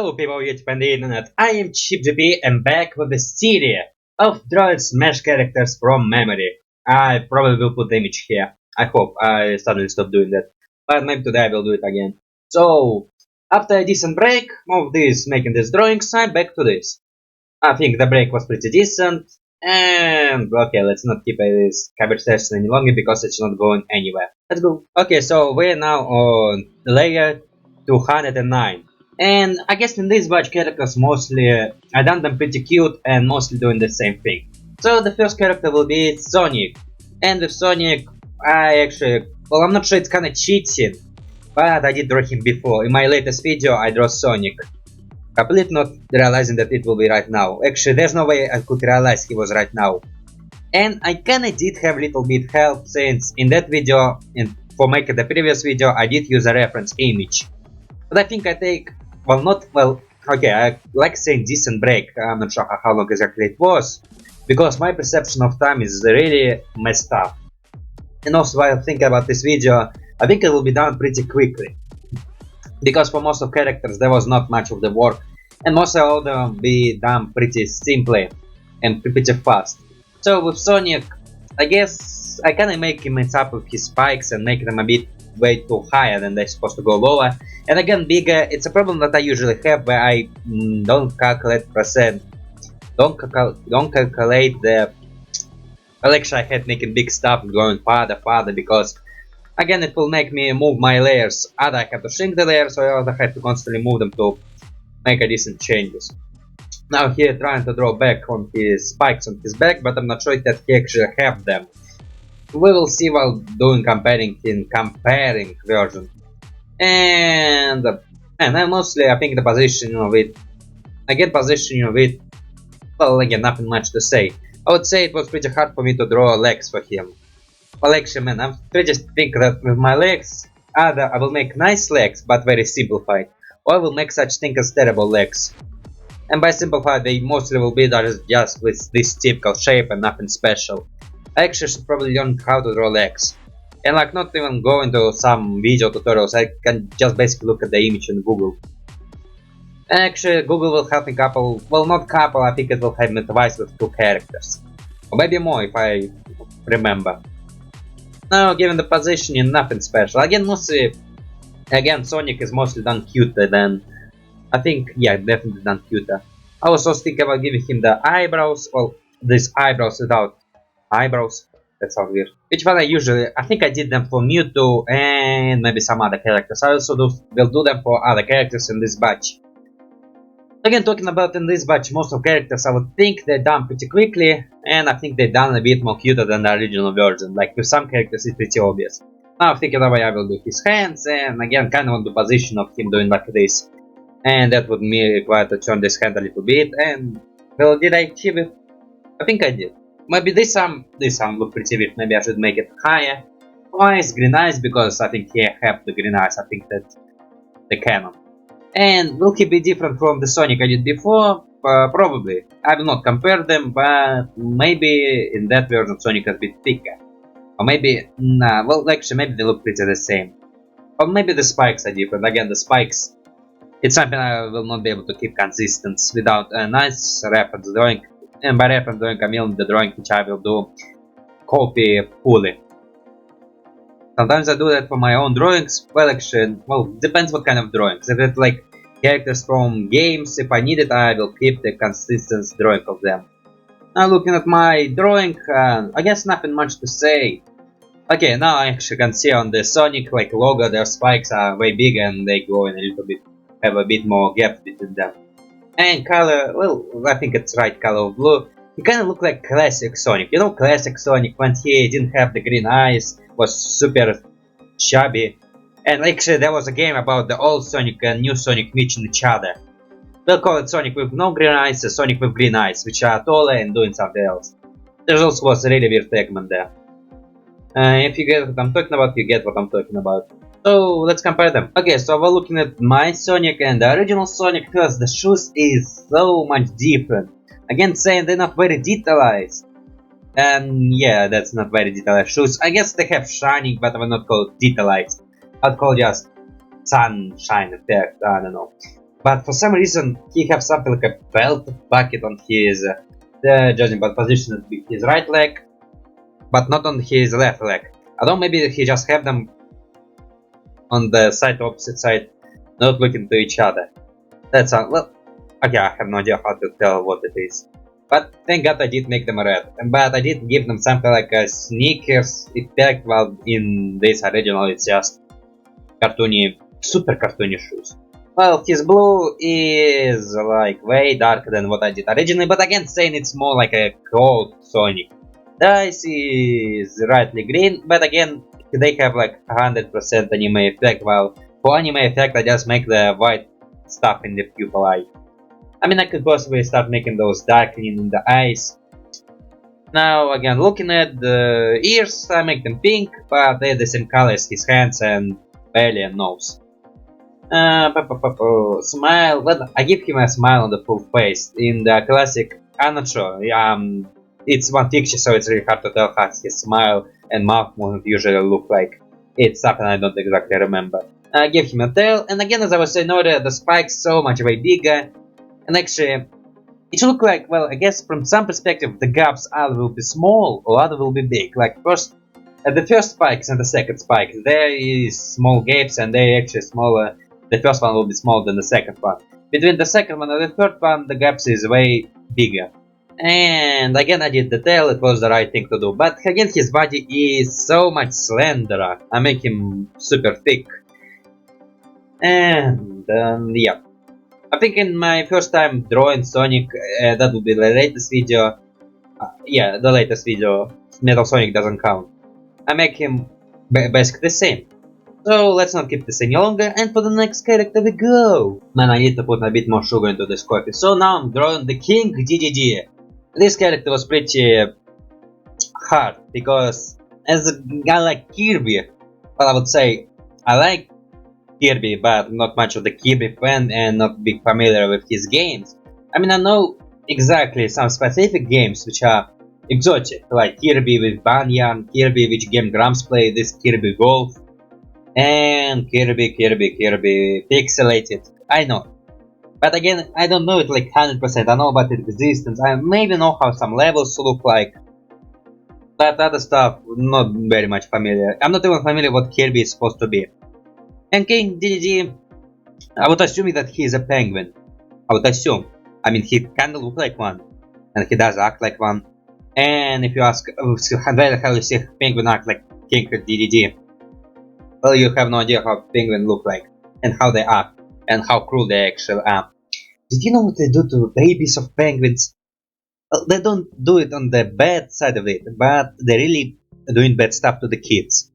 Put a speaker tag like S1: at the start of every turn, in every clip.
S1: Hello people YouTube and the internet, I am CheapGP and back with the series of droid smash characters from memory. I probably will put the image here. I hope I suddenly stopped doing that. But maybe today I will do it again. So, after a decent break of this making these drawings, I'm back to this. I think the break was pretty decent. And okay, let's not keep this conversation any longer because it's not going anywhere. Let's go. Okay, so we're now on layer 209. And I guess in these batch characters mostly, I done them pretty cute and mostly doing the same thing. So the first character will be Sonic. And with Sonic, I actually, well, I'm not sure it's kinda cheating, but I did draw him before. In my latest video, I draw Sonic. Completely not realizing that it will be right now. Actually, there's no way I could realize he was right now. And I kinda did have little bit help since in that video, and for making the previous video, I did use a reference image. But I think I take, okay, I like saying decent break, I'm not sure how long exactly it was, because my perception of time is really messed up. And also while thinking about this video, I think it will be done pretty quickly. Because for most of characters there was not much of the work, and most of them will be done pretty simply and pretty fast. So with Sonic, I guess I kinda make him mess up with his spikes and make them a bit way too higher than they're supposed to go lower. And again, bigger, it's a problem that I usually have where I don't calculate don't calculate the actually I had making big stuff going farther because again it will make me move my layers. Either I have to shrink the layers or I have to constantly move them to make a decent changes. Now here trying to draw back on his spikes on his back, but I'm not sure that he actually have them. We will see while doing comparing version. And I mostly I think the positioning of it, well, again, nothing much to say. I would say it was pretty hard for me to draw legs for him. Well, actually, man, I'm pretty think that with my legs, either I will make nice legs but very simplified, or I will make such thing as terrible legs. And by simplified, they mostly will be just with this typical shape and nothing special. I actually should probably learn how to draw legs. And like not even go into some video tutorials, I can just basically look at the image in Google. And actually Google will help me couple, well not couple, I think it will help me twice with 2 characters. Or maybe more if I remember. Now given the positioning, nothing special. Again Sonic is mostly done cuter than, I think, yeah, definitely done cuter. I was also thinking about giving him the eyebrows, well, these eyebrows without eyebrows. That sounds weird. Which one I think I did them for Mewtwo and maybe some other characters. I also will do them for other characters in this batch. Again, talking about in this batch, most of characters I would think they're done pretty quickly, and I think they're done a bit more cuter than the original version. Like with some characters it's pretty obvious. Now I'm thinking the way I will do his hands, and again kind of on the position of him doing like this. And that would me require to turn this hand a little bit, and well, did I achieve it? I think I did. Maybe this arm look pretty weird, maybe I should make it higher. Why is green eyes? Because I think he have the green eyes, I think that's the canon. And will he be different from the Sonic I did before? Probably. I will not compare them, but maybe in that version Sonic is a bit thicker. Or maybe, nah, well actually maybe they look pretty the same. Or maybe the spikes are different. Again, the spikes, it's something I will not be able to keep consistent without a nice reference drawing. And by reference drawing I mean the drawing which I will do copy fully. Sometimes I do that for my own drawings. Well, actually, well, depends what kind of drawings. If it's like characters from games, if I need it, I will keep the consistent drawing of them. Now looking at my drawing, I guess nothing much to say. Okay, now I actually can see on the Sonic like logo, their spikes are way bigger and they go in a little bit, have a bit more gap between them. And color, well, I think it's right color of blue. He kind of look like classic Sonic. You know, classic Sonic when he didn't have the green eyes, was super chubby. And actually there was a game about the old Sonic and new Sonic meeting each other. We'll call it Sonic with no green eyes and Sonic with green eyes, which are taller and doing something else. There also was a really weird segment there. If you get what I'm talking about, you get what I'm talking about. So let's compare them. Okay, so we're looking at my Sonic and the original Sonic. First, the shoes is so much different. Again, saying they're not very detailized. And yeah, that's not very detailed shoes. I guess they have shining, but I will not call it detailized. I'd call just sunshine effect, I don't know. but for some reason he have something like a belt bucket on his, judging by position, it be his right leg, but not on his left leg. I don't know, maybe he just have them on the side, opposite side, not looking to each other. That's well, okay, I have no idea how to tell what it is. But thank God I did make them red. But I did give them something like a sneakers effect, while in this original it's just cartoony, super cartoony shoes. Well, his blue is like way darker than what I did originally, but again saying it's more like a cold Sonic. The ice is rightly green, but again they have like 100% anime effect, while for anime effect I just make the white stuff in the pupil eye. I mean, I could possibly start making those darkening in the eyes. Now again, looking at the ears, I make them pink, but they're the same color as his hands and belly and nose. Smile, well, I give him a smile on the full face. In the classic, I'm not sure, it's one picture, so it's really hard to tell how his smile and mouth movement usually look like. It's something I don't exactly remember. I give him a tail, and again, as I was saying earlier, the spikes so much way bigger, and actually, it should look like, well, I guess from some perspective, the gaps either will be small or other will be big. Like first, at the first spikes and the second spike, there is small gaps, and they're actually smaller. The first one will be smaller than the second one. Between the second one and the third one, the gaps is way bigger. And again, I did the tail, it was the right thing to do. But again, his body is so much slenderer. I make him super thick. And yeah. I think in my first time drawing Sonic, that would be the latest video. Yeah, the latest video. Metal Sonic doesn't count. I make him basically the same. So let's not keep this any longer, and for the next character we go! Man, I need to put a bit more sugar into this coffee. So now I'm drawing the King Dedede. This character was pretty hard, because as a guy like Kirby, well, I would say I like Kirby, but not much of the Kirby fan and not big familiar with his games. I mean, I know exactly some specific games which are exotic, like Kirby with Banyan, Kirby which game Grumps play, this Kirby Golf, and Kirby Pixelated. I know. But again, I don't know it like 100%, I know about its existence, I maybe know how some levels look like, but other stuff, not very much familiar. I'm not even familiar what Kirby is supposed to be. And King Dedede, I would assume that he is a penguin. I would assume. I mean, he kinda looks like one, and he does act like one. And if you ask, where the hell you see penguin act like King Dedede? Well, you have no idea how penguins look like, and how they act, and how cruel they actually are. Did you know what they do to babies of penguins? Well, they don't do it on the bad side of it, but they're really doing bad stuff to the kids.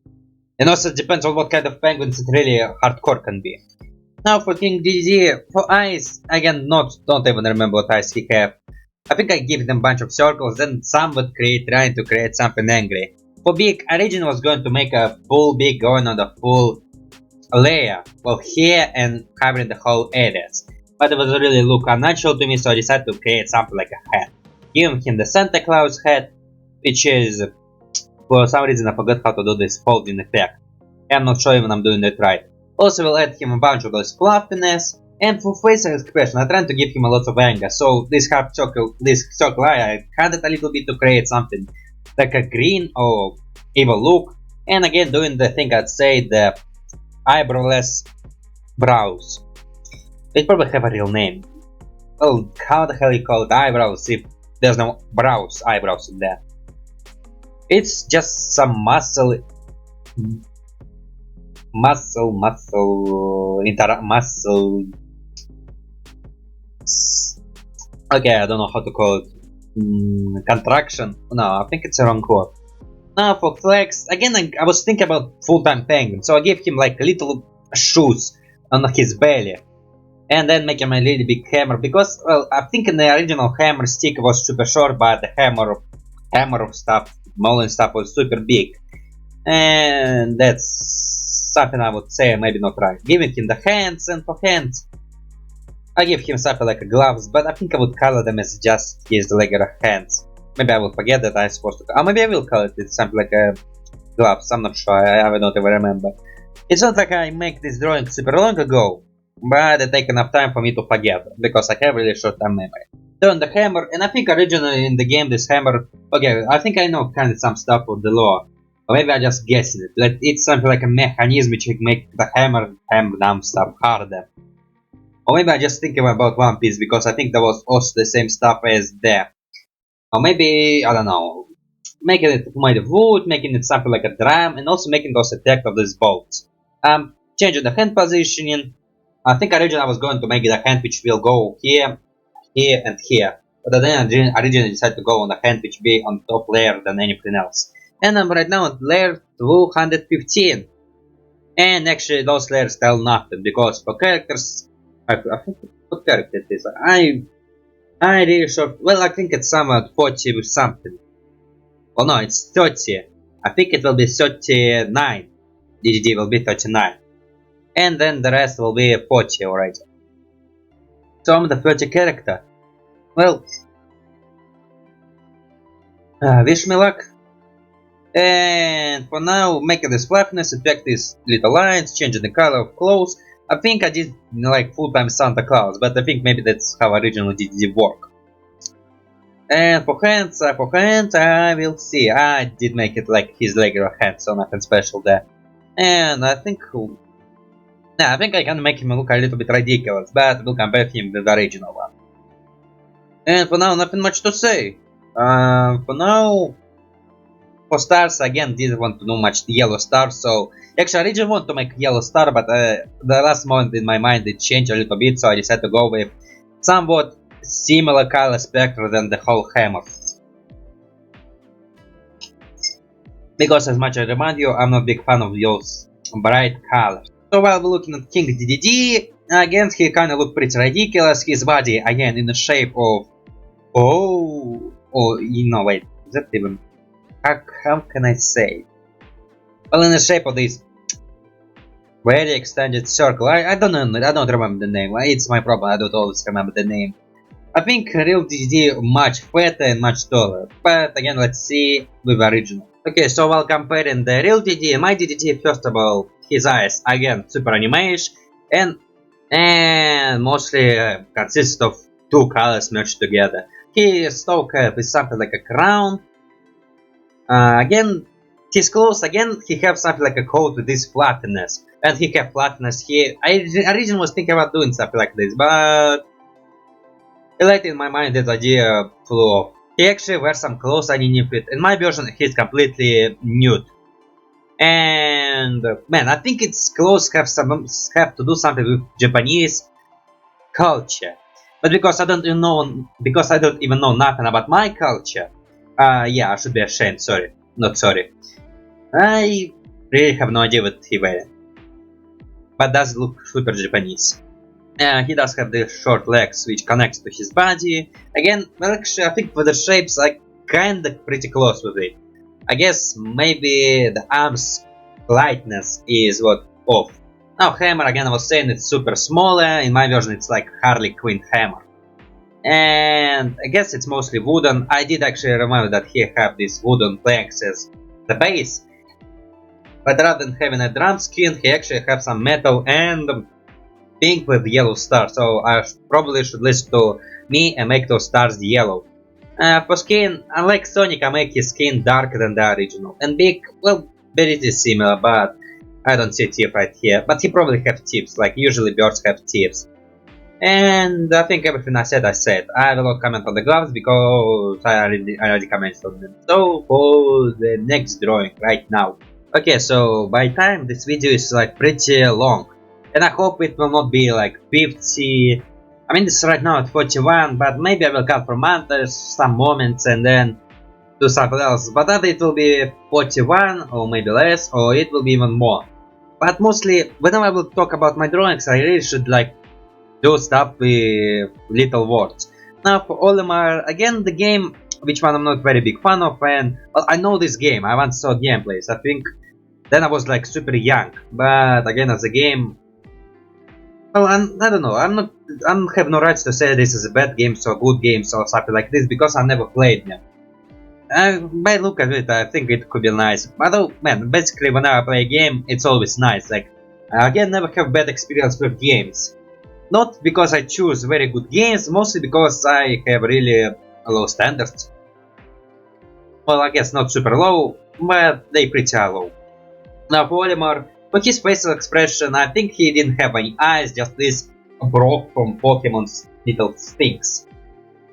S1: And also it depends on what kind of penguins it really hardcore can be. Now for King Dedede, for eyes, again, don't even remember what eyes he have. I think I give them a bunch of circles, then some would trying to create something angry. For big, originally was going to make a full big going on the full layer, well, here and covering the whole areas. But it was really look unnatural to me, so I decided to create something like a hat. Giving him the Santa Claus hat, which is, for some reason I forgot how to do this folding effect. I'm not sure even I'm doing it right. Also will add him a bunch of those fluffiness, and for facial expression I'm trying to give him a lot of anger, so this circle eye I cut it a little bit to create something like a green or evil look, and again doing the thing I'd say, the eyebrowless brows. They probably have a real name. Well, how the hell you call it eyebrows if there's no eyebrows in there? It's just some muscle. Okay, I don't know how to call it. Contraction? No, I think it's a wrong word. Now for flex, again I was thinking about full-time penguin, so I gave him like little shoes on his belly. And then make him a really big hammer, because, well, I think in the original hammer stick was super short, but the hammer of stuff, mauling stuff was super big. And that's something I would say maybe not right. Giving him the hands, and for hands, I give him something like gloves, but I think I would color them as just his regular hands. Maybe I will forget that I'm supposed to, or maybe I will color it something like a gloves, I'm not sure, I don't even remember. It's not like I make this drawing super long ago, but it take enough time for me to forget, because I have really short time memory. Turn the hammer, and I think originally in the game this hammer... Okay, I think I know kind of some stuff with the lore. Or maybe I just guessing it. That it's something like a mechanism which make the hammer dumb stuff harder. Or maybe I just thinking about One Piece, because I think there was also the same stuff as there. Or maybe, I don't know, making it made of wood, making it something like a drum, and also making those attack of these bolts. Changing the hand positioning. I think originally I was going to make it a hand which will go here, here, and here. But then I originally decided to go on a hand which be on top layer than anything else. And I'm right now on layer 215. And actually those layers tell nothing, because for characters... I think what character it is. I really sure. Well, I think it's somewhat 40 with something. Oh no, it's 30. I think it will be 39. DDD will be 39. And then the rest will be 40 already. So I'm the 30 character. Well, wish me luck. And for now, making this fluffiness, effect these little lines, changing the color of clothes. I think I did like full-time Santa Claus, but I think maybe that's how original DDD work. And for hands, I will see. I did make it like his regular hands, so nothing special there. And I think, I think I can make him look a little bit ridiculous, but we'll compare him with the original one. And for now, nothing much to say. For now, for stars, again, didn't want to do much the yellow star, so actually I didn't want to make yellow star, but the last moment in my mind it changed a little bit, so I decided to go with somewhat similar color spectrum than the whole hammer. Because as much as I remind you, I'm not a big fan of those bright colors. So while we're looking at King Dedede, again he kinda looked pretty ridiculous, his body again in the shape of... wait, is that even... How can I say? Well, in the shape of this very extended circle. I don't know, I don't remember the name. It's my problem, I don't always remember the name. I think real DDD much fatter and much taller. But again, let's see with the original. Okay, so while comparing the real DDD and my DDD, first of all, his eyes, again, super animation, and mostly consists of two colors merged together. His toe cap is something like a crown. Again, his clothes, again, he have something like a coat with this flatness. And he have flatness here. I originally was thinking about doing something like this, but... later in my mind that idea flew off. He actually wears some clothes underneath it. In my version, he's completely nude. And... man, I think its clothes have to do something with Japanese culture. But because I don't even know nothing about my culture, yeah, I should be ashamed, sorry. Not sorry. I really have no idea what he wearing. But does look super Japanese. He does have the short legs which connects to his body. Again, well, actually, I think for the shapes I kinda pretty close with it. I guess maybe the arms lightness is what off. Now hammer, again I was saying it's super smaller. In my version it's like Harley Quinn hammer. And I guess it's mostly wooden. I did actually remember that he have these wooden planks as the base. But rather than having a drum skin, he actually have some metal and pink with yellow stars. So I probably should listen to me and make those stars yellow. For skin, unlike Sonic, I make his skin darker than the original. And big, well, very similar, but I don't see teeth right here. But he probably have tips, like usually birds have tips. And I think everything I said. I will not comment on the gloves because I already commented on them. So for the next drawing right now. Okay, so by time this video is like pretty long. And I hope it will not be like 50. I mean, this is right now at 41, but maybe I will cut from montages some moments and then do something else. But either it will be 41 or maybe less, or it will be even more. But mostly, whenever I will talk about my drawings, I really should like do stuff with little words. Now for Olimar, again the game, which one I'm not very big fan of, and well, I know this game, I once saw gameplays, I think then I was like super young, but again as a game, well, I don't know, I have no rights to say this is a bad game or good games or something like this, because I never played them. By look at it, I think it could be nice, but oh man, basically whenever I play a game, it's always nice, like, I again never have bad experience with games. Not because I choose very good games, mostly because I have really low standards. Well, I guess not super low, but they pretty low. Now for Olimar, for his facial expression, I think he didn't have any eyes, just this broke from Pokemon's little things.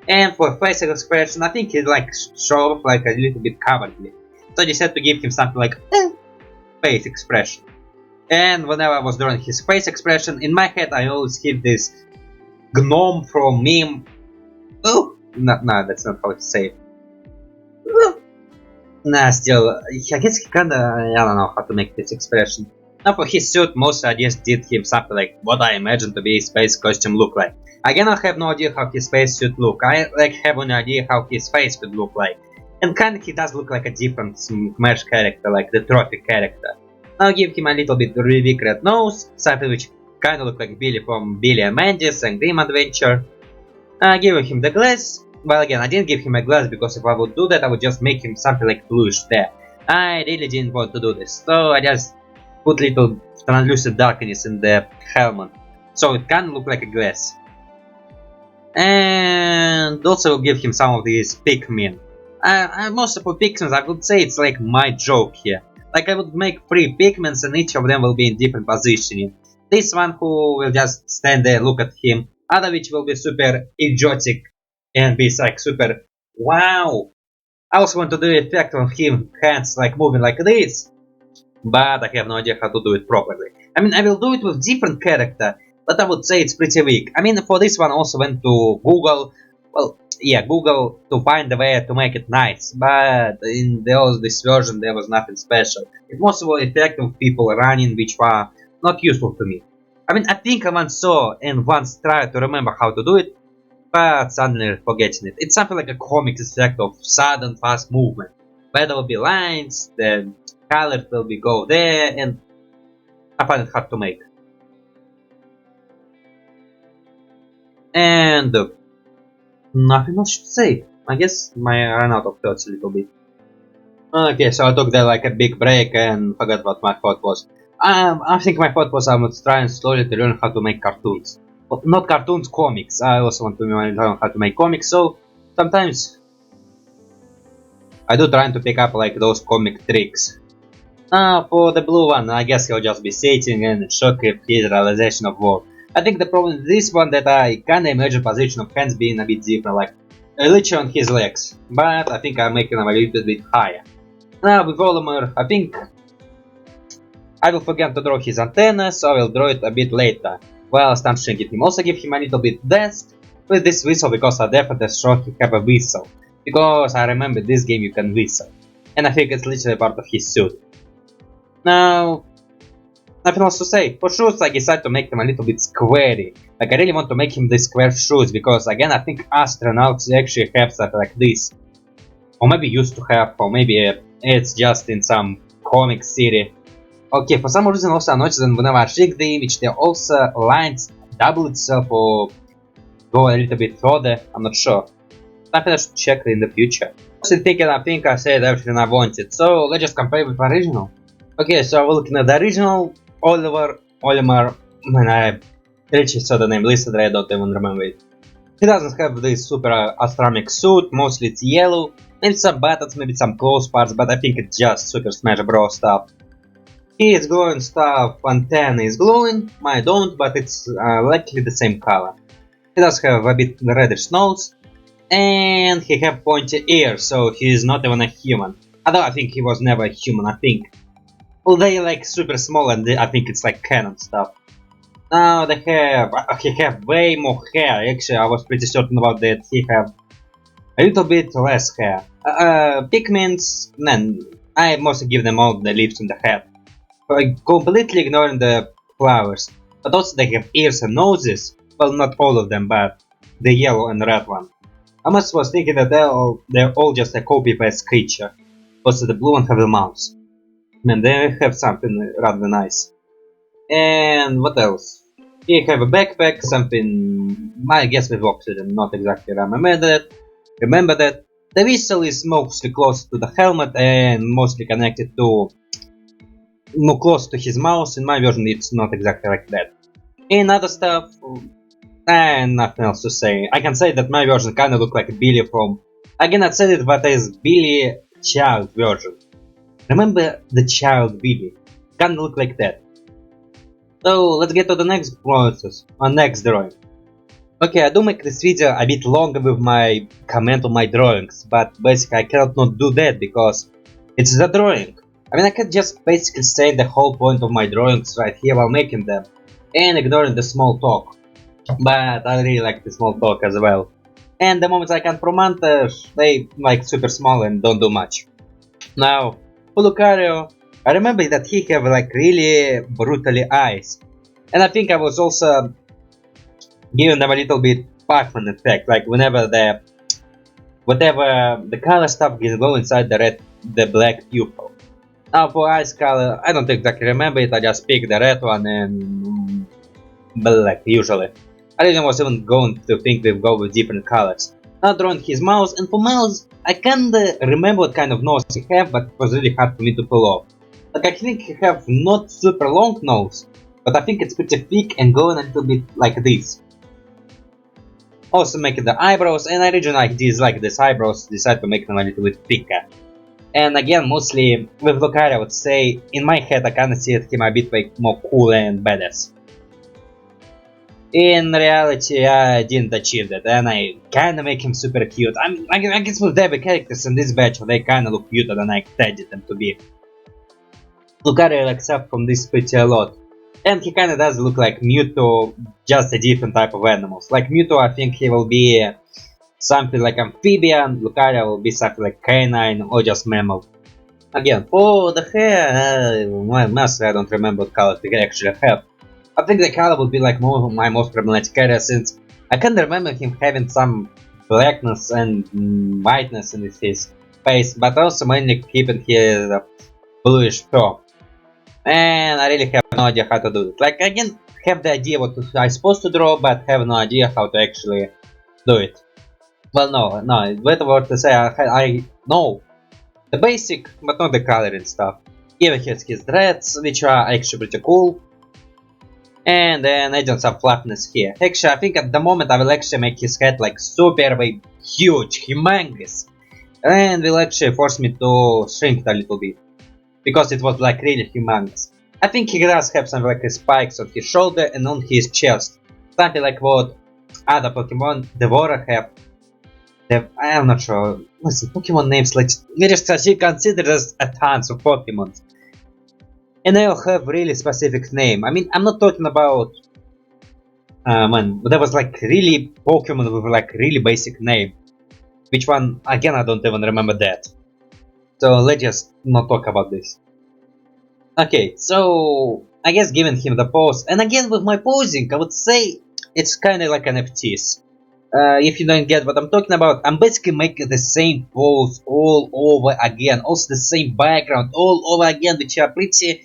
S1: And for facial expression, I think he like showed off like a little bit cowardly. So I decided to give him something like face expression. And whenever I was drawing his face expression, in my head I always hit this gnome from meme. Oh, no, that's not how to say it. Nah, still, I guess he kinda, I don't know how to make this expression. Now for his suit, mostly I just did him something like what I imagine to be his space costume look like. Again, I have no idea how his space suit look, I like have an idea how his face could look like. And kinda he does look like a different Smash character, like the trophy character. I'll give him a little bit really big red nose, something which kinda look like Billy from Billy and Mandy's and Grim Adventure. Giving him the glass. Well, again, I didn't give him a glass because if I would do that, I would just make him something like bluish there. I really didn't want to do this, so I just put little translucent darkness in the helmet, so it can look like a glass. And also give him some of these Pikmin. Most for Pikmins, I would say it's like my joke here. Like I would make 3 Pikmins and each of them will be in different positioning. This one who will just stand there, look at him. Other which will be super idiotic and be like super wow. I also want to do the effect on him hands like moving like this, but I have no idea how to do it properly. I mean, I will do it with different character, but I would say it's pretty weak. I mean, for this one I also went to Google, well, yeah, Google to find a way to make it nice, but in this version there was nothing special. It mostly was effect of people running which were not useful to me. I mean, I think I once saw and once tried to remember how to do it, but suddenly forgetting it. It's something like a comic effect of sudden fast movement, where there will be lines, the colors will be go there, and I find it hard to make. And nothing much to say. I guess I ran out of thoughts a little bit. Okay, so I took there like a big break and forgot what my thought was. I think my thought was I would try and slowly to learn how to make cartoons. Well, not cartoons, comics. I also want to learn how to make comics, so sometimes I do try to pick up like those comic tricks. For the blue one, I guess he'll just be sitting and shock if his realization of war. I think the problem with this one that I kinda imagine position of hands being a bit different, like literally on his legs, but I think I'm making them a little bit higher. Now with Olimar, I think I will forget to draw his antenna, so I will draw it a bit later. Whilst I'm shrinking him, also give him a little bit depth with this whistle because I definitely sure he have a whistle. Because I remember this game you can whistle. And I think it's literally part of his suit. Now, nothing else to say. For shoes I decided to make them a little bit squarey. Like I really want to make him these square shoes because again I think astronauts actually have something like this. Or maybe used to have, or maybe it's just in some comic series. Okay, for some reason also I noticed that whenever I shake the image, there also lines double itself or go a little bit further, I'm not sure. Something I should check in the future. I think I said everything I wanted, so let's just compare with the original. Okay, so we're looking at the original, Olimar, when I literally saw the name listed, I don't even remember it. He doesn't have this super astronomic suit, mostly it's yellow, maybe some buttons, maybe some clothes parts, but I think it's just Super Smash Bros stuff. His glowing stuff antenna is glowing, mine don't, but it's likely the same color. He does have a bit reddish nose, and he have pointy ears, so he's not even a human. Although I think he was never a human, I think. Well, they like super small and I think it's like canon stuff. Now he have way more hair, actually I was pretty certain about that, he have a little bit less hair. Pikmins, then I mostly give them all the lips and the head. Completely ignoring the flowers, but also they have ears and noses, well not all of them, but the yellow and red one. I must was thinking that they're all just a copy-paste creature, also the blue one have a mouse. Man, they have something rather nice. And what else? Here have a backpack, something I guess with oxygen, not exactly remember that. The whistle is mostly close to the helmet and mostly connected to more close to his mouth. In my version it's not exactly like that. And other stuff, And nothing else to say. I can say that my version kinda look like Billy from... I cannot say it, but it's Billy child version. Remember the child Billy? Kinda look like that. So let's get to the next process, or next drawing. Okay, I do make this video a bit longer with my comment on my drawings, but basically I cannot not do that because it's the drawing. I mean, I can just basically say the whole point of my drawings right here while making them, and ignoring the small talk. But I really like the small talk as well. And the moments I can pro montage, they like super small and don't do much. Now, for Lucario, I remember that he have like really brutally eyes. And I think I was also giving them a little bit Pac-Man effect, like whenever whatever the color stuff can go inside the black pupil. Now for eyes color, I don't exactly remember it, I just picked the red one and black usually. I didn't was even going to think we'll go with different colors. Now drawing his mouth, and for mouth, I kinda remember what kind of nose he have, but it was really hard for me to pull off. Like I think he have not super long nose, but I think it's pretty thick and going a little bit like this. Also making the eyebrows, and I originally like these eyebrows, decided to make them a little bit thicker. And again, mostly with Lucario, I would say, in my head I kinda see him a bit like more cool and badass. In reality, I didn't achieve that, and I kinda make him super cute. I guess with every characters in this batch, they kinda look cuter than I expected them to be. Lucario accepts from this pretty a lot. And he kinda does look like Mewtwo, just a different type of animals. Like Mewtwo, I think he will be something like amphibian, Lucario will be something like canine or just mammal. Again, for the hair, mostly I don't remember what color they actually have. I think the color would be like my most problematic area, since I can't remember him having some blackness and whiteness in his face, but also mainly keeping his bluish fur. And I really have no idea how to do it. Like, I can have the idea what I'm supposed to draw, but have no idea how to actually do it. Well, no, better word to say, I know the basic, but not the coloring stuff. Even has his dreads, which are actually pretty cool. And then adding some flatness here. Actually, I think at the moment I will actually make his head like super big, huge, humongous. And will actually force me to shrink it a little bit. Because it was like really humongous. I think he does have some like spikes on his shoulder and on his chest. Something like what other Pokemon Devora have. I am not sure. Listen, Pokemon names like you consider as a tons of Pokemon. And they all have really specific name. I mean, I'm not talking about man, there was like really Pokemon with like really basic name. Which one? Again, I don't even remember that. So let's just not talk about this. Okay, so I guess giving him the pose, and again with my posing, I would say it's kind of like NFTs. If you don't get what I'm talking about, I'm basically making the same pose all over again, also the same background all over again, which are pretty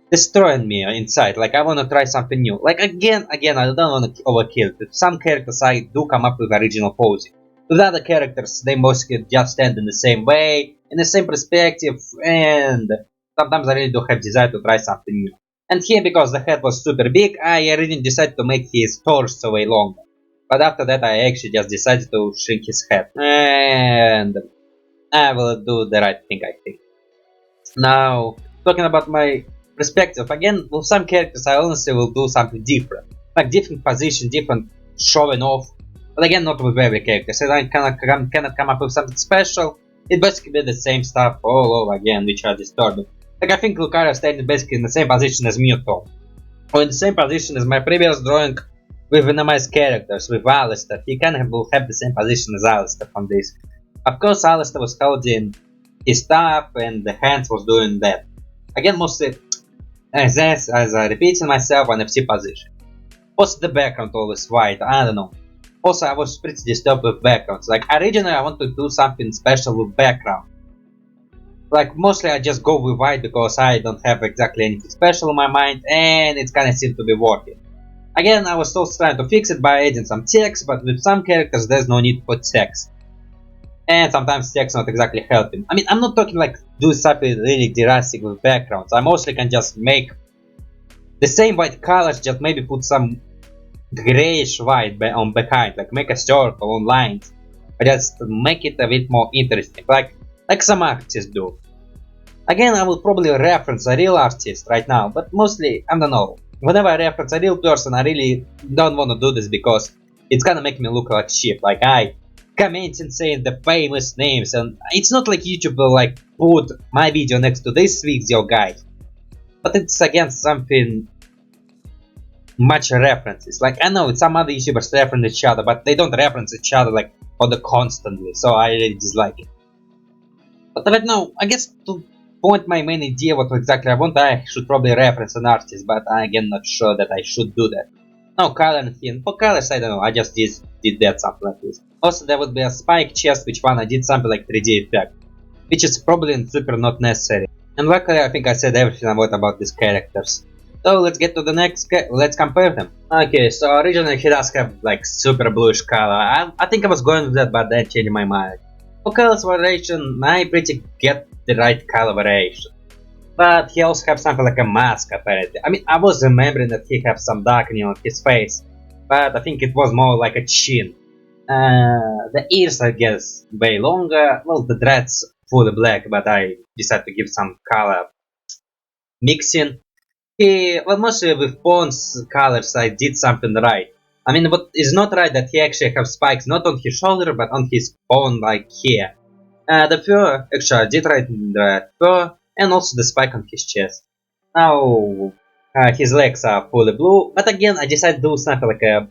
S1: destroying me inside. Like I want to try something new. Like again, I don't want to overkill it. With some characters I do come up with original posing. With other characters, they mostly just stand in the same way, in the same perspective, and sometimes I really do have desire to try something new. And here, because the head was super big, I originally decided to make his torso way longer. But after that, I actually just decided to shrink his head. And I will do the right thing, I think. Now, talking about my perspective, again, with some characters, I honestly will do something different. Like different position, different showing off. But again, not with every character, so I cannot come up with something special. It basically be the same stuff all over again, which are disturbing. Like I think Lucario stayed basically in the same position as Mewtwo. Or in the same position as my previous drawing with randomized characters, with Alistair. He will have the same position as Alistair from this. Of course, Alistair was holding his staff and the hands was doing that. Again, mostly as I repeating myself on FC position. Also the background always white, I don't know. Also, I was pretty disturbed with backgrounds. Like, originally I wanted to do something special with background. Like, mostly I just go with white because I don't have exactly anything special in my mind, and it kinda seemed to be working. Again, I was also trying to fix it by adding some text, but with some characters there's no need for text. And sometimes text not exactly helping. I mean, I'm not talking like do something really drastic with backgrounds. I mostly can just make the same white colors, just maybe put some grayish white on behind, like make a circle on lines, just make it a bit more interesting, like some artists do. Again, I will probably reference a real artist right now, but mostly, I don't know. Whenever I reference a real person, I really don't want to do this because it's gonna make me look like shit. Like I commenting saying the famous names, and it's not like YouTube will like put my video next to this video guy, but it's again something much references. Like I know some other YouTubers reference each other, but they don't reference each other like on the constantly, so I really dislike it. But right now, I guess to point my main idea what exactly I want, I should probably reference an artist, but I again not sure that I should do that. No color here. For colors, I don't know, I just did that something like this. Also, there would be a spike chest, which one I did something like 3D effect, which is probably super not necessary. And luckily, I think I said everything about these characters. So let's get to the next, let's compare them. Okay, so originally he does have like super bluish color. I think I was going with that, but then changed my mind. For color variation, I pretty get the right color variation. But he also has something like a mask apparently. I mean, I was remembering that he has some darkening on his face, but I think it was more like a chin. The ears, I guess, way longer. Well, the dreads fully black, but I decided to give some color mixing. Well, mostly with Pawn's colors, I did something right. I mean, what is not right that he actually has spikes not on his shoulder, but on his pawn, like here. The fur, actually, I did right in the fur, and also the spike on his chest. Now, his legs are fully blue, but again, I decided to do something like a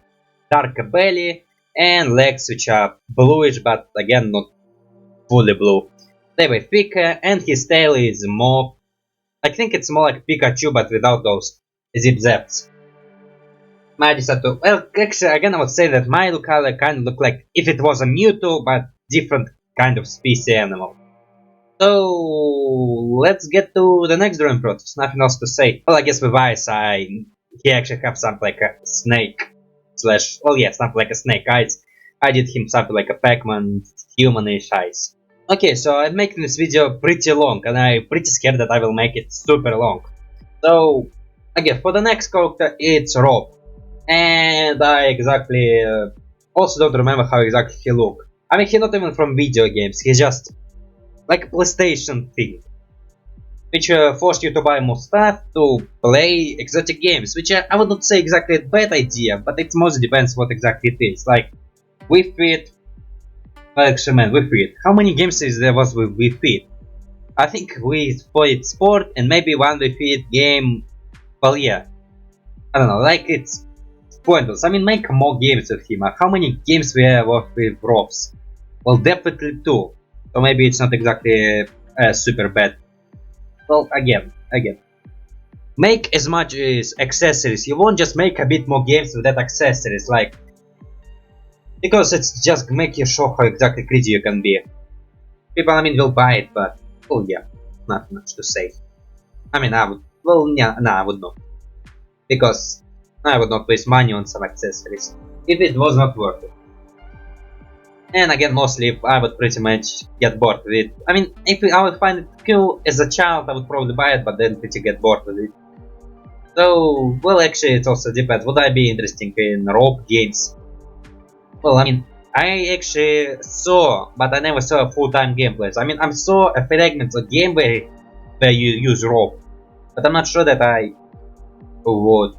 S1: darker belly, and legs which are bluish, but again, not fully blue. They were thicker, and his tail is more, I think it's more like Pikachu, but without those zip-zaps. I decided to, well, actually, again, I would say that my Lucario kind of looked like if it was a Mewtwo, but different kind of species animal. So, let's get to the next drawing process, nothing else to say. Well, I guess with eyes, he actually have something like a snake, slash, well, yeah, something like a snake eyes. I did him something like a Pac-Man, humanish eyes. Okay, so I'm making this video pretty long, and I'm pretty scared that I will make it super long. So, again, for the next character, it's R.O.B. And I exactly also don't remember how exactly he looked. I mean, he's not even from video games, he's just like a PlayStation thing, which forced you to buy more stuff to play exotic games, which I would not say exactly a bad idea, but it mostly depends what exactly it is. Like, Wii Fit, actually man, Wii Fit, how many games there was with Wii Fit? I think we played Sport and maybe one Wii Fit game, well yeah, I don't know, like it's pointless. I mean, make more games with him. How many games we have with R.O.Bs? Well, definitely 2. So maybe it's not exactly super bad. Well, again. Make as much as accessories. You won't just make a bit more games with that accessories, like, because it's just make you show how exactly crazy you can be. People, I mean, will buy it, but oh yeah, not much to say. I mean, I would. Well, yeah, no, I would not, because I would not waste money on some accessories if it was not worth it. And again, mostly I would pretty much get bored with it. I mean, if I would find it cool as a child, I would probably buy it, but then pretty get bored with it. So, well, actually, it also depends. Would I be interested in R.O.B games? Well, I mean, I actually saw, but I never saw full-time gameplays. I mean, I saw a fragment of game where you use R.O.B, but I'm not sure that I would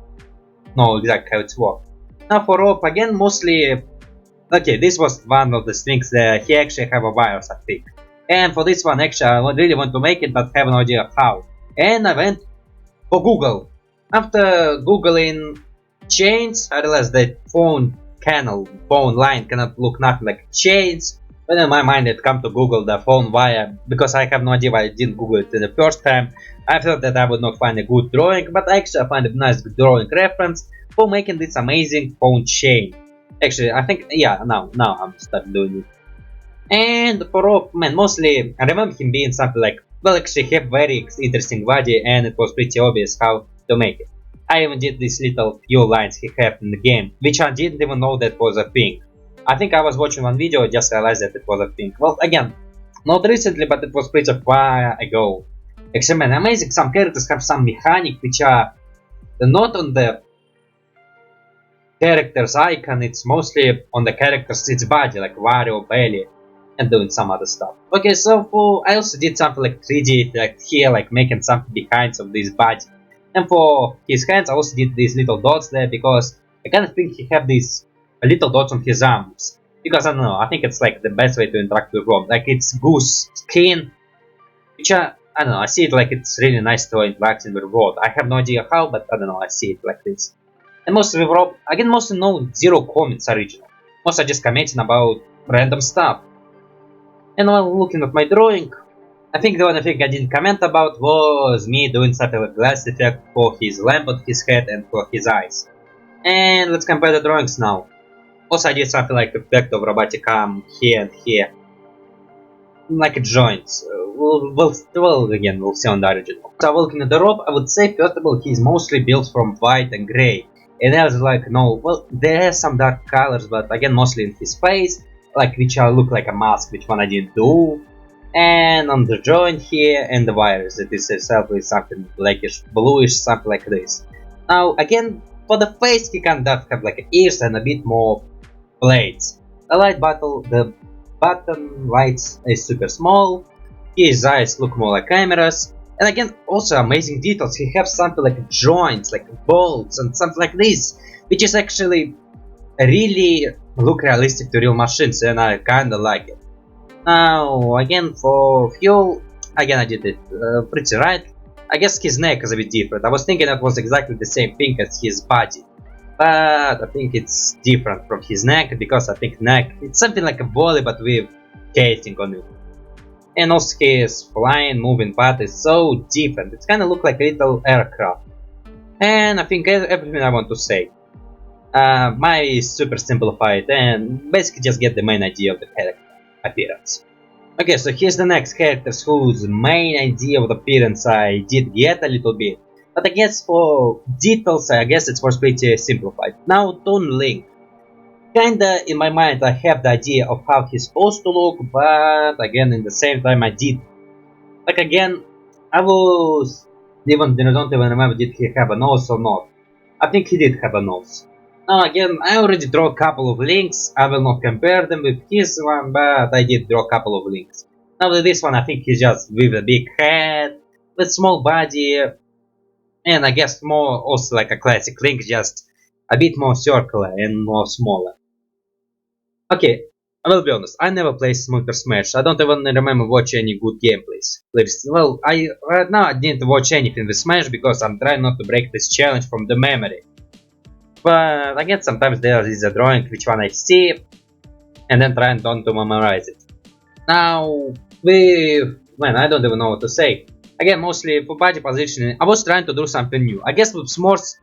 S1: know exactly how it works. Now for R.O.B, again, mostly, okay, this was one of the things that he actually have a virus, I think. And for this one, actually, I really want to make it, but have no idea how. And I went for Google. After googling chains, I realized that phone line cannot look nothing like chains. But in my mind, it come to Google the phone wire, because I have no idea why I didn't Google it the first time. I thought that I would not find a good drawing, but actually I find a nice drawing reference for making this amazing phone chain. Actually, I think, yeah, now I'm starting doing it. And for R.O.B, man, mostly I remember him being something like, well, actually he have very interesting body, and it was pretty obvious how to make it. I even did these little few lines he had in the game, which I didn't even know that was a thing. I think I was watching one video, just realized that it was a thing. Well, again, not recently, but it was pretty far ago. Actually, man, amazing, some characters have some mechanic which are not on the character's icon, it's mostly on the character's its body, like Wario, belly, and doing some other stuff. Okay, so I also did something like 3D effect here, like making something behind of this body. And for his hands, I also did these little dots there because I kind of think he have these little dots on his arms. Because I don't know, I think it's like the best way to interact with R.O.B. Like it's goose skin, which I don't know, I see it like it's really nice to interact with R.O.B. I have no idea how, but I don't know, I see it like this. And mostly with R.O.B, again, mostly no zero comments original. Most are just commenting about random stuff. And while looking at my drawing, I think the only thing I didn't comment about was me doing something like glass effect for his lamp on his head and for his eyes. And let's compare the drawings now. Also I did something like effect of robotic arm here and here. Like joints. Again, we'll see on the original. So looking at the R.O.B, I would say first of all he's mostly built from white and grey. And I was like, no, well, there are some dark colors, but again, mostly in his face, like which look like a mask, which one I didn't do. And on the joint here, and the wires, that is itself is something blackish, bluish, something like this. Now, again, for the face, he kind of have like ears and a bit more blades. The button lights is super small. His eyes look more like cameras. And again, also amazing details. He has something like joints, like bolts and something like this, which is actually really look realistic to real machines, and I kinda like it. Now, again, for fuel, again I did it pretty right. I guess his neck is a bit different. I was thinking that was exactly the same thing as his body, but I think it's different from his neck because I think neck it's something like a volley but with casing on it. And also his flying moving path is so different. It's kind of look like a little aircraft. And I think everything I want to say. My is super simplified and basically just get the main idea of the character appearance. Okay, so here's the next characters whose main idea of the appearance I did get a little bit. But I guess for details, I guess it was pretty simplified. Now, Toon Link. Kinda in my mind I have the idea of how he's supposed to look, but again in the same time I did. Like again, I was don't even remember did he have a nose or not. I think he did have a nose. Now again, I already draw a couple of links. I will not compare them with his one, but I did draw a couple of links. Now with this one I think he's just with a big head, with small body, and I guess more also like a classic Link, just a bit more circular and more smaller. Okay, I will be honest, I never played Super Smash. I don't even remember watching any good gameplays. Well, right now I didn't watch anything with Smash because I'm trying not to break this challenge from the memory. But again, sometimes there is a drawing which one I see, and then trying not to memorize it. Now, I don't even know what to say. Again, mostly for body positioning, I was trying to do something new. I guess with S'mores,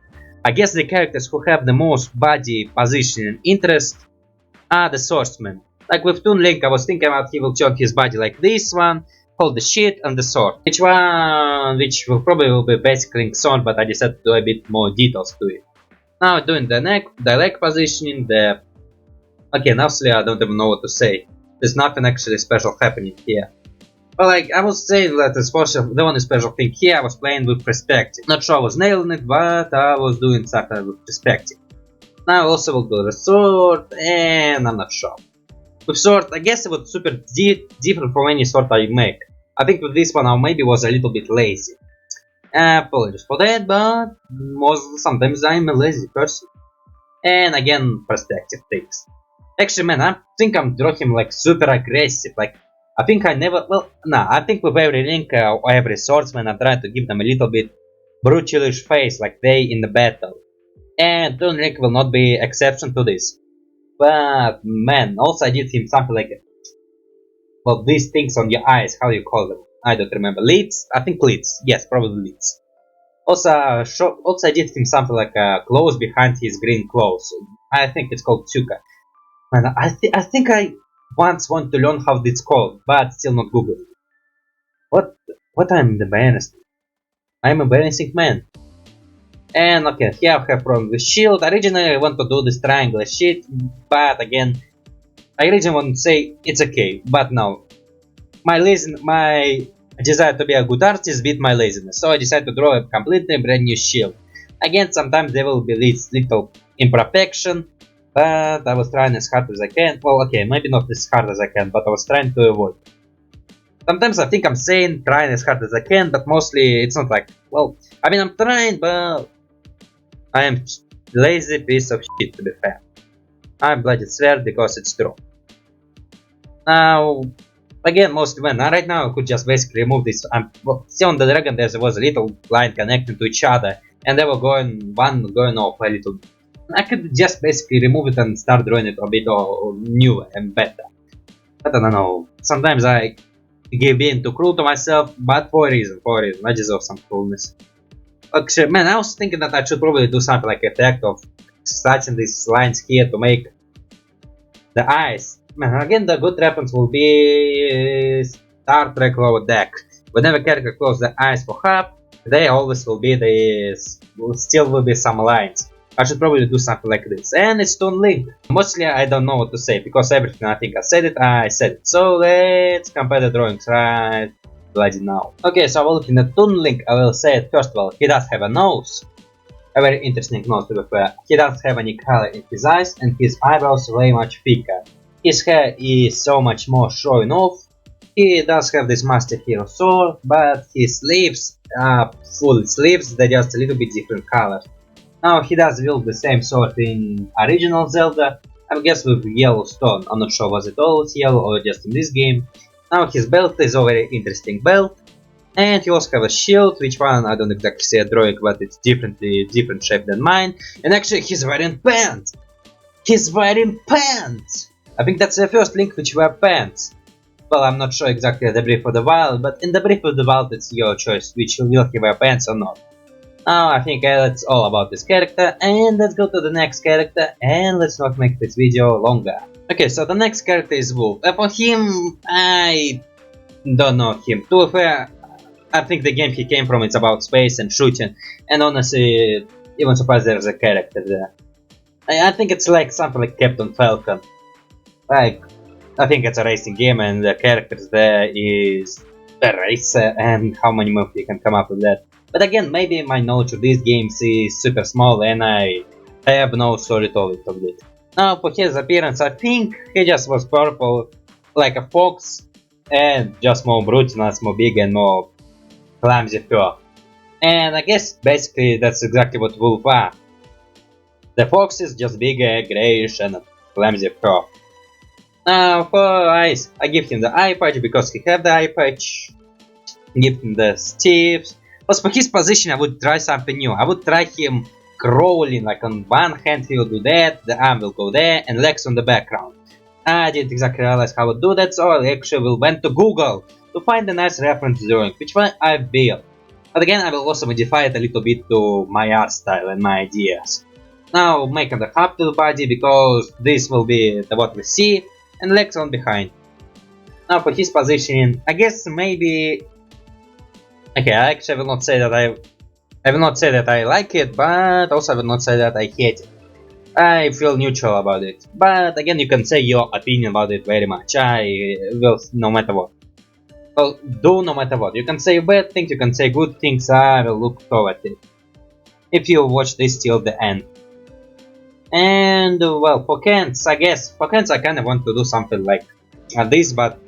S1: I guess the characters who have the most body positioning interest are the swordsmen. Like with Toon Link, I was thinking about he will turn his body like this one, hold the shield and the sword. Which will probably be basic Link sword, but I decided to do a bit more details to it. Now doing the leg positioning, okay, now I don't even know what to say. There's nothing actually special happening here. But like, I was saying that the only special thing here, I was playing with perspective. Not sure I was nailing it, but I was doing something with perspective. Now I also will do the sword, and I'm not sure. With sword, I guess it was super different from any sword I make. I think with this one I maybe was a little bit lazy. Apologies for that, but sometimes I'm a lazy person. And again, perspective things. Actually, man, I think I'm drawing him like super aggressive. Like, I think I never. I think with every Link or every swordsman, I'm trying to give them a little bit brutalish face, like they in the battle. And Toon Link will not be exception to this. But man, also I did him something like, well, these things on your eyes, how do you call them? I don't remember. Lids? I think lids. Yes, probably lids. Also I did him something like clothes behind his green clothes. I think it's called Tsuka. Man, I think I once want to learn how it's called, but still not Google. What I'm embarrassed? I'm embarrassing man. And okay, here I have from the shield. Originally I want to do this triangular shit, but again, I originally want to say it's okay, but no. My desire to be a good artist beat my laziness, so I decided to draw a completely brand new shield. Again, sometimes there will be these little imperfection, but I was trying as hard as I can. Well, okay, maybe not as hard as I can, but I was trying to avoid. Sometimes I think I'm saying trying as hard as I can, but mostly it's not like, well, I mean, I'm trying, but I am lazy piece of shit, to be fair. I bloody swear because it's true. Now, again, mostly when right now I could just basically remove this. Well, see on the dragon there was a little line connecting to each other, and they were going off a little bit. I could just basically remove it and start drawing it a bit new and better. But I don't know. Sometimes I give in too cruel to myself, but for a reason. I deserve some coolness. Actually, man, I was thinking that I should probably do something like effect of starting these lines here to make the eyes. Man, again, the good reference will be Star Trek Lower Deck. Whenever character closes the eyes for half, they always will be still will be some lines. I should probably do something like this. And it's Toon Link. Mostly I don't know what to say, because everything I think I said it. So let's compare the drawings right bloody now. Okay, so while looking at Toon Link, I will say it first of all, he does have a nose. A very interesting nose to be fair. He doesn't have any color in his eyes, and his eyebrows are way much thicker. His hair is so much more showing off. He does have this Master Hero sword, but his sleeves are full sleeves, they're just a little bit different colors. Now he does wield the same sword in original Zelda, I guess with yellow stone. I'm not sure was it always yellow or just in this game. Now his belt is a very interesting belt. And he also has a shield, which one I don't exactly see a drawing, but it's different shape than mine. And actually he's wearing pants! He's wearing pants! I think that's the first Link which wear pants. Well, I'm not sure exactly the Breath of the Wild, but in the Breath of the Wild it's your choice, which will he wear pants or not. Now I think that's all about this character, and let's go to the next character, and let's not make this video longer. Okay, so the next character is Wolf. For him, I don't know him. To be fair, I think the game he came from is about space and shooting, and honestly, even surprised there's a character there. I think it's like something like Captain Falcon. Like, I think it's a racing game, and the characters there is a racer, and how many moves you can come up with that. But again, maybe my knowledge of these games is super small, and I have no storytelling of it. Now, for his appearance, I think he just was purple, like a fox, and just more brutinous, more big, and more clumsy fur. And I guess basically that's exactly what wolves are. The fox is just bigger, greyish, and clumsy fur. Now, for eyes, I give him the eye patch because he have the eye patch. Give him the steps. But for his position, I would try something new. I would try him crawling, like on one hand he will do that, the arm will go there, and legs on the background. I didn't exactly realize how to do that, so I actually went to Google to find a nice reference drawing, which one I built. But again, I will also modify it a little bit to my art style and my ideas. Now, making the hub to the body, because this will be what we see, and legs on behind. Now for his positioning, I guess maybe... Okay, I actually will not say that I will not say that I like it, but also I will not say that I hate it. I feel neutral about it. But again, you can say your opinion about it very much. I will no matter what. Well, do no matter what. You can say bad things, you can say good things, I will look toward it. If you watch this till the end. And well, for Kents, I guess, for Kents I kinda want to do something like this, but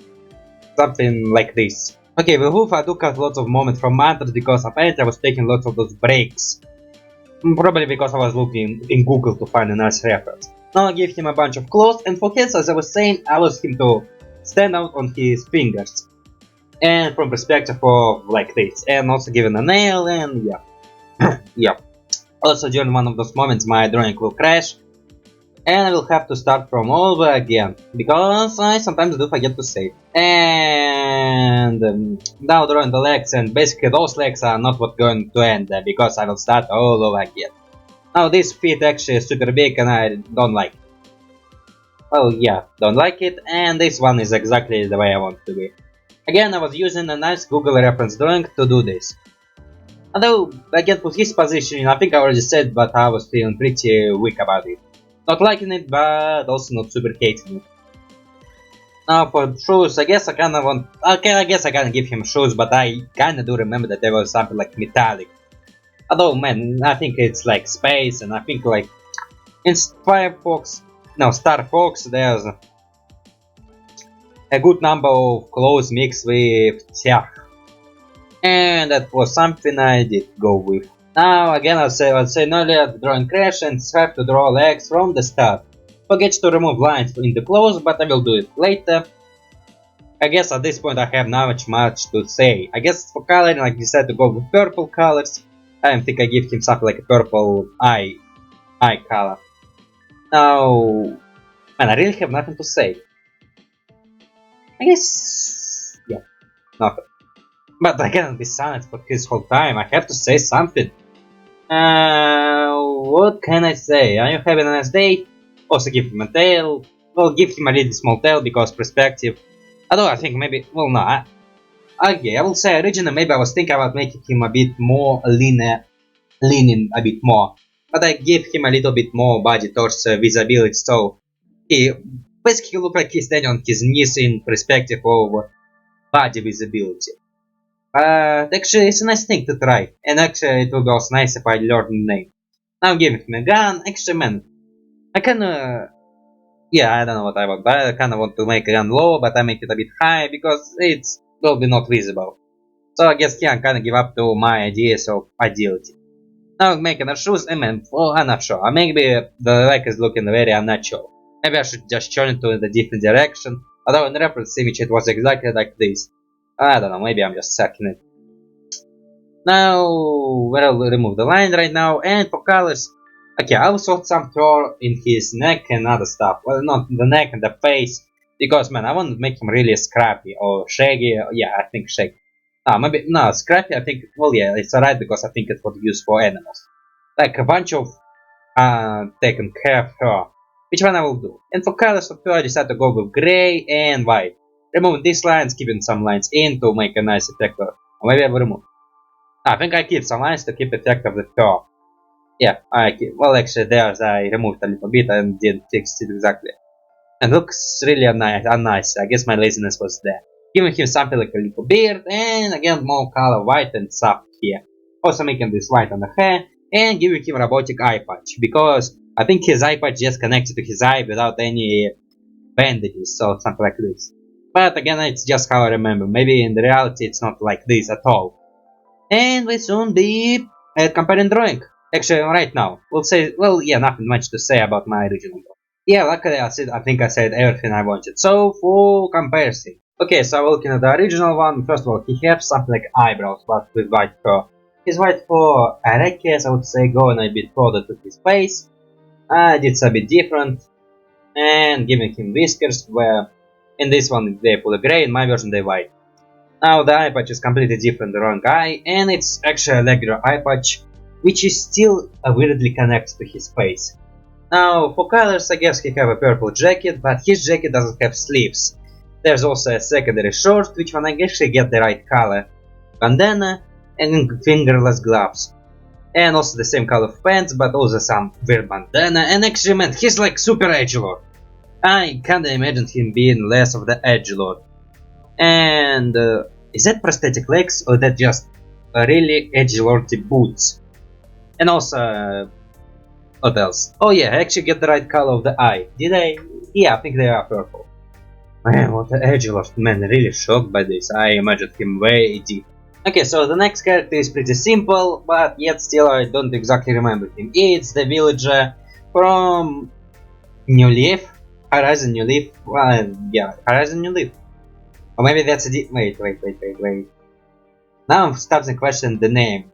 S1: something like this. Okay, with Wolf I do cut lots of moments from mantras because apparently I was taking lots of those breaks. Probably because I was looking in Google to find a nice reference. Now I give him a bunch of clothes, and for Kents, as I was saying, I was him to stand out on his fingers. And from perspective of like this, and also given a nail, and yeah. Yeah. Also during one of those moments my drawing will crash, and I will have to start from all over again, because I sometimes do forget to save. And now drawing the legs, and basically those legs are not what going to end, because I will start all over again. Now this feet actually is super big and I don't like it. Well yeah, don't like it, and this one is exactly the way I want it to be. Again, I was using a nice Google reference drawing to do this. Although, again, for his positioning, I think I already said, but I was feeling pretty weak about it. Not liking it, but also not super hating it. Now for shoes, I guess I kinda want... Okay, I guess I kinda give him shoes, but I kinda do remember that there was something like metallic. Although, man, I think it's like space, and I think like... In Firefox, no, Star Fox, there's a good number of clothes mixed with Tiach. And that was something I did go with. Now again I'll say no let drawing crash and have to draw legs from the start. Forget to remove lines in the clothes, but I will do it later. I guess at this point I have not much to say. I guess for coloring I decided to go with purple colors. I think I give him something like a purple eye color. Now, man, I really have nothing to say. I guess, yeah, nothing. But I cannot be silent for this whole time. I have to say something. What can I say? Are you having a nice day? Also give him a tail. Well, give him a little small tail because perspective. Although I think maybe, well, no. Okay, I will say originally maybe I was thinking about making him a bit more leaning a bit more. But I gave him a little bit more body torso visibility, so he basically looked like he's standing on his knees in perspective of body visibility. Actually, it's a nice thing to try, and actually it would be also nice if I learned the name. Now giving him a gun. Actually, man, I kinda, yeah, I don't know what I want, but I kinda want to make a gun low, but I make it a bit high because it will be not visible. So I guess yeah, I kinda give up to my ideas of agility. Now making the shoes, well, I'm not sure. Maybe the leg is looking very unnatural. Maybe I should just turn it to the different direction. Although in the reference image it was exactly like this. I don't know, maybe I'm just sucking it. Now, we'll remove the line right now, and for colors, okay, I also some fur in his neck and other stuff. Well, not the neck and the face, because man, I want to make him really scrappy or shaggy. Yeah, I think shaggy. Maybe no scrappy. I think well, yeah, it's alright because I think it was used for animals, like a bunch of taken care of fur. Which one I will do? And for colors of fur, I decided to go with gray and white. Remove these lines, keeping some lines in to make a nice effect. Or maybe I will remove. I think I keep some lines to keep effect of the fur. Yeah, I keep. Well, actually, there's I removed a little bit and didn't fix it exactly. And looks really nice. I guess my laziness was there. Giving him something like a little beard, and again more color white and soft here. Also making this white on the hair, and giving him robotic eye patch, because I think his eye patch just connected to his eye without any bandages or something like this. But again, it's just how I remember. Maybe in the reality it's not like this at all. And we soon be at comparing drawing. Actually, right now, we'll say, well, yeah, nothing much to say about my original drawing. Yeah, luckily I think I said everything I wanted. So, for comparison. Okay, so looking at the original one, first of all, he has something like eyebrows, but with white fur. His white fur, I guess I would say, going a bit further to his face. It's a bit different. And giving him whiskers, where in this one they put a grey, in my version they white. Now the eye patch is completely different, the wrong eye, and it's actually a regular eye patch, which is still weirdly connected to his face. Now for colors, I guess he have a purple jacket, but his jacket doesn't have sleeves. There's also a secondary shirt, which one I actually get the right color, bandana, and fingerless gloves. And also the same color of pants, but also some weird bandana, and actually man, he's like super edgelord. I kinda imagine him being less of the edgelord. And is that prosthetic legs or that just really edgelordy boots? And also, what else? Oh yeah, I actually get the right color of the eye. Did I? Yeah, I think they are purple. Man, what an edgelord, man, really shocked by this. I imagined him way deep. Okay, so the next character is pretty simple, but yet still I don't exactly remember him. It's the villager from New Leaf, Horizon New Leaf. Well, yeah, Horizon New Leaf. Or maybe that's a wait. Now I'm starting to question the name.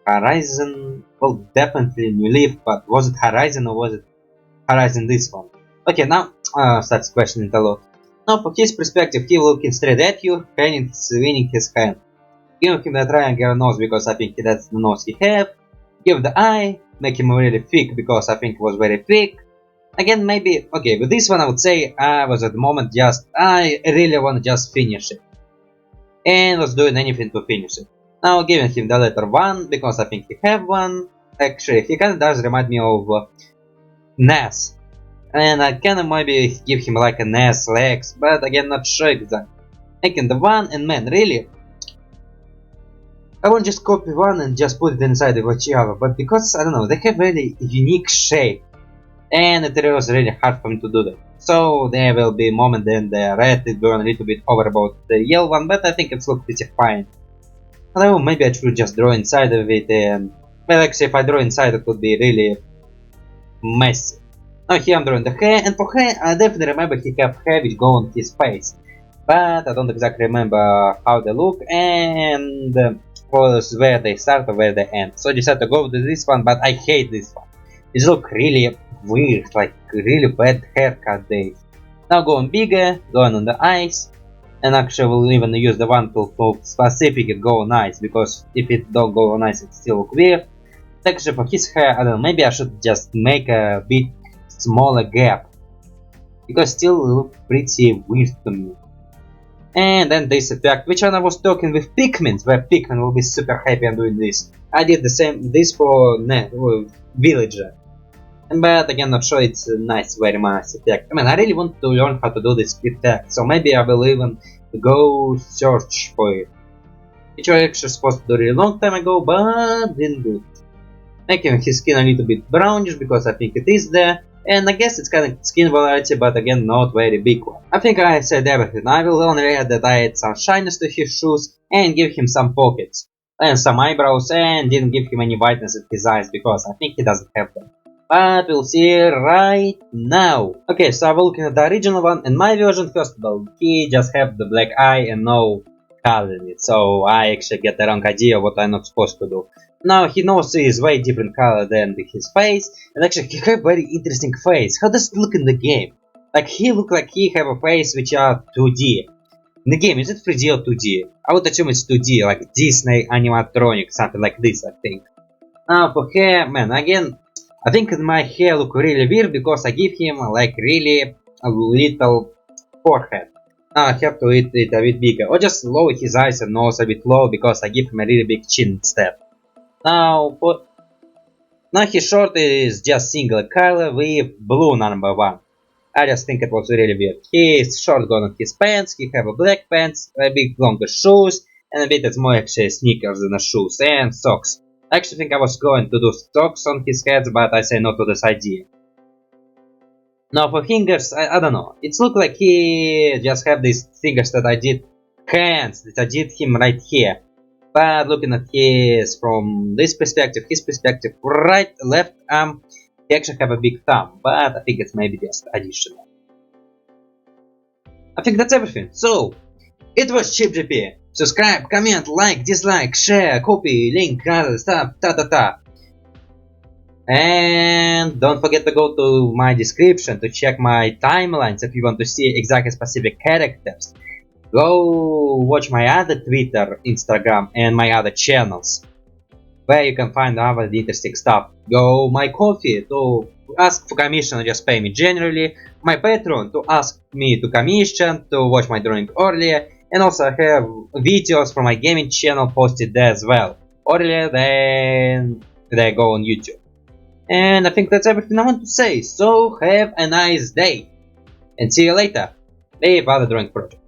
S1: Horizon, well, definitely New Leaf, but was it Horizon or was it Horizon this one? Okay, now starts questioning a lot. Now, from his perspective, he looking straight at you, swinging his hand. Give him the triangle nose because I think that's the nose he have. Give the eye, make him really thick because I think it was very thick. Again, maybe, okay, with this one I would say I was at the moment just, I really want to just finish it. And was doing anything to finish it. Now giving him the letter 1 because I think he have one. Actually, he kinda does remind me of Ness. And I kinda maybe give him like a Ness legs, but again not sure exactly. Making the 1 and man, really. I won't just copy one and just put it inside of each other, but because, I don't know, they have really unique shape. and it was really hard for me to do that. So there will be a moment then the red is going a little bit over about the yellow one, but I think it's look pretty fine. Although maybe I should just draw inside of it, and well, actually if I draw inside it would be really messy. Now here I'm drawing the hair, and for hair I definitely remember he have hair which go on his face, but I don't exactly remember how they look and was where they start or where they end. So I decided to go with this one, but I hate this one. It look really weird, like really bad haircut days. Now going bigger, going on the eyes, and actually we'll even use the one to specifically go on eyes, because if it don't go on eyes it still look weird. Actually for his hair, I don't know, maybe I should just make a bit smaller gap, because still look pretty weird to me. And then this effect, which one I was talking with Pikmin, where Pikmin will be super happy I'm doing this. I did the same, this for Villager. But again, not sure it's a nice, very nice effect. I mean, I really want to learn how to do this effect, so maybe I will even go search for it. Which I actually supposed to do a really long time ago, but didn't do it. Making his skin a little bit brownish, because I think it is there. And I guess it's kind of skin variety, but again, not very big one. I think I said everything. I will only add that I add some shyness to his shoes and give him some pockets. And some eyebrows, and didn't give him any whiteness in his eyes, because I think he doesn't have them. But we'll see right now. Okay, so I'm looking at the original one, and my version, first of all, he just have the black eye and no color in it. So I actually get the wrong idea what I'm not supposed to do. Now he knows he is way different color than his face, and actually he have very interesting face. How does it look in the game? Like he look like he have a face which are 2D. In the game, is it 3D or 2D? I would assume it's 2D, like Disney animatronic, something like this, I think. Now for hair, man, again, I think my hair look really weird because I give him like really a little forehead. Now I have to eat it a bit bigger, or just lower his eyes and nose a bit low because I give him a really big chin instead. Now his shirt is just single color with blue number 1. I just think it was really weird. His shirt gone on his pants, he have a black pants, a bit longer shoes, and a bit more actually sneakers than shoes, and socks. I actually think I was going to do socks on his head, but I say no to this idea. Now for fingers, I don't know. It looks like he just have these fingers that I did hands, that I did him right here. But looking at his from this perspective, his perspective, right, left arm, he actually have a big thumb, but I think it's maybe just additional. I think that's everything. So, it was ChipGP. Subscribe, comment, like, dislike, share, copy, link, other stuff, ta. And don't forget to go to my description to check my timelines if you want to see exactly specific characters. Go watch my other Twitter, Instagram, and my other channels, where you can find other interesting stuff. Go my Ko-fi to ask for commission or just pay me generally. My Patreon to ask me to commission, to watch my drawing earlier. And also I have videos from my gaming channel posted there as well, earlier than they go on YouTube. And I think that's everything I want to say. So have a nice day. And see you later with other drawing project.